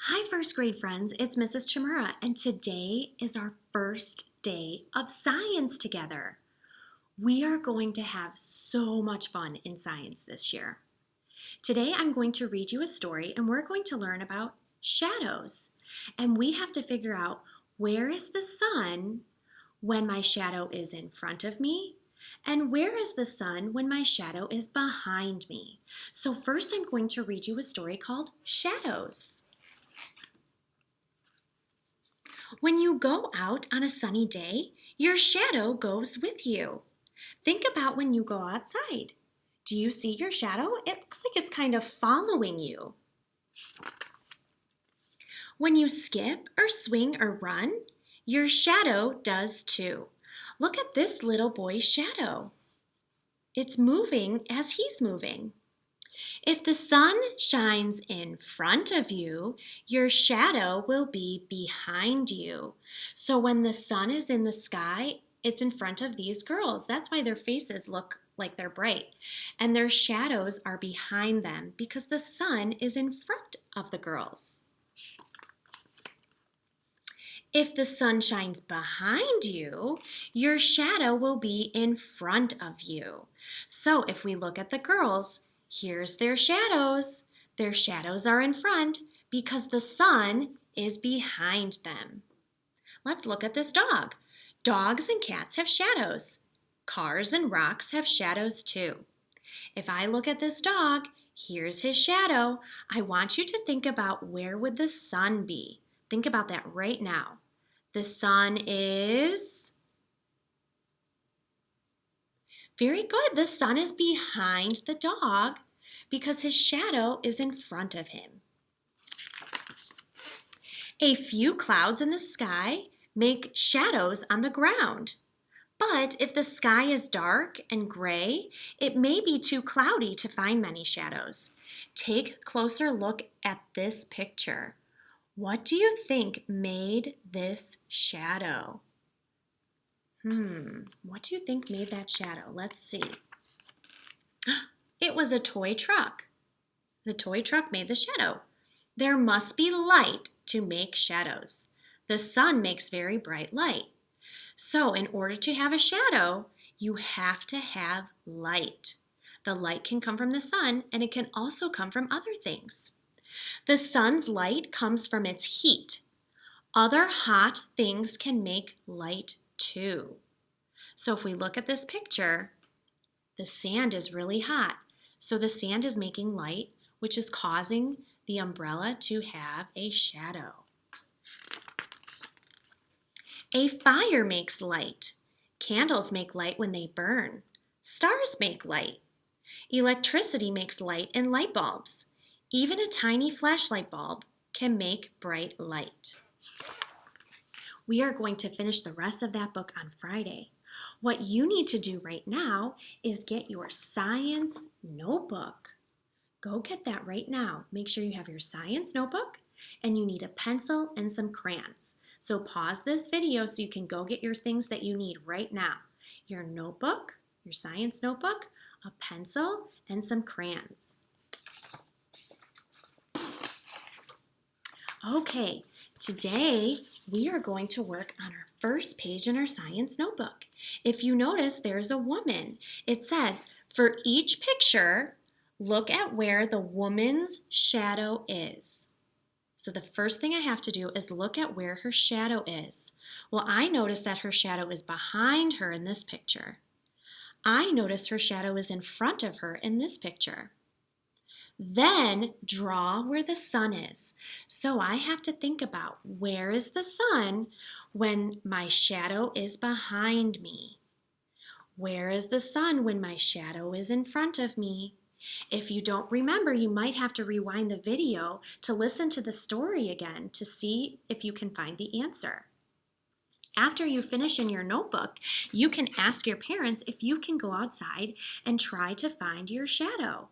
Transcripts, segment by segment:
Hi, first grade friends. It's Mrs. Chimura, and today is our first day of science together. We are going to have so much fun in science this year. Today, I'm going to read you a story, and we're going to learn about shadows. And we have to figure out where is the sun when my shadow is in front of me, and where is the sun when my shadow is behind me. So, first, I'm going to read you a story called Shadows. When you go out on a sunny day, your shadow goes with you. Think about when you go outside. Do you see your shadow? It looks like it's kind of following you. When you skip or swing or run, your shadow does too. Look at this little boy's shadow. It's moving as he's moving. If the sun shines in front of you, your shadow will be behind you. So when the sun is in the sky, it's in front of these girls. That's why their faces look like they're bright. And their shadows are behind them because the sun is in front of the girls. If the sun shines behind you, your shadow will be in front of you. So if we look at the girls, here's their shadows. Their shadows are in front because the sun is behind them. Let's look at this dog. Dogs and cats have shadows. Cars and rocks have shadows too. If I look at this dog, here's his shadow. I want you to think about where would the sun be. Think about that right now. The sun is very good. The sun is behind the dog because his shadow is in front of him. A few clouds in the sky make shadows on the ground. But if the sky is dark and gray, it may be too cloudy to find many shadows. Take a closer look at this picture. What do you think made this shadow? What do you think made that shadow? Let's see. It was a toy truck. The toy truck made the shadow. There must be light to make shadows. The sun makes very bright light. So in order to have a shadow, you have to have light. The light can come from the sun, and it can also come from other things. The sun's light comes from its heat. Other hot things can make light too. So if we look at this picture, the sand is really hot. So the sand is making light, which is causing the umbrella to have a shadow. A fire makes light. Candles make light when they burn. Stars make light. Electricity makes light in light bulbs. Even a tiny flashlight bulb can make bright light. We are going to finish the rest of that book on Friday. What you need to do right now is get your science notebook. Go get that right now. Make sure you have your science notebook and you need a pencil and some crayons. So pause this video so you can go get your things that you need right now. Your notebook, your science notebook, a pencil, and some crayons. Okay, today we are going to work on our first page in our science notebook. If you notice, there's a woman. It says, for each picture, look at where the woman's shadow is. So the first thing I have to do is look at where her shadow is. Well, I notice that her shadow is behind her in this picture. I notice her shadow is in front of her in this picture. Then draw where the sun is. So I have to think about where is the sun when my shadow is behind me? Where is the sun when my shadow is in front of me? If you don't remember, you might have to rewind the video to listen to the story again to see if you can find the answer. After you finish in your notebook, you can ask your parents if you can go outside and try to find your shadow.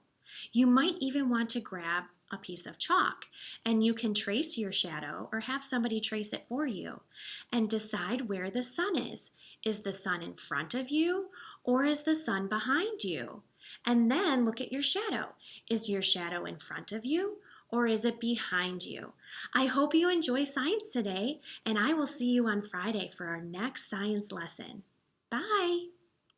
You might even want to grab a piece of chalk and you can trace your shadow or have somebody trace it for you and decide where the sun is. Is the sun in front of you or is the sun behind you? And then look at your shadow. Is your shadow in front of you or is it behind you? I hope you enjoy science today, and I will see you on Friday for our next science lesson. Bye!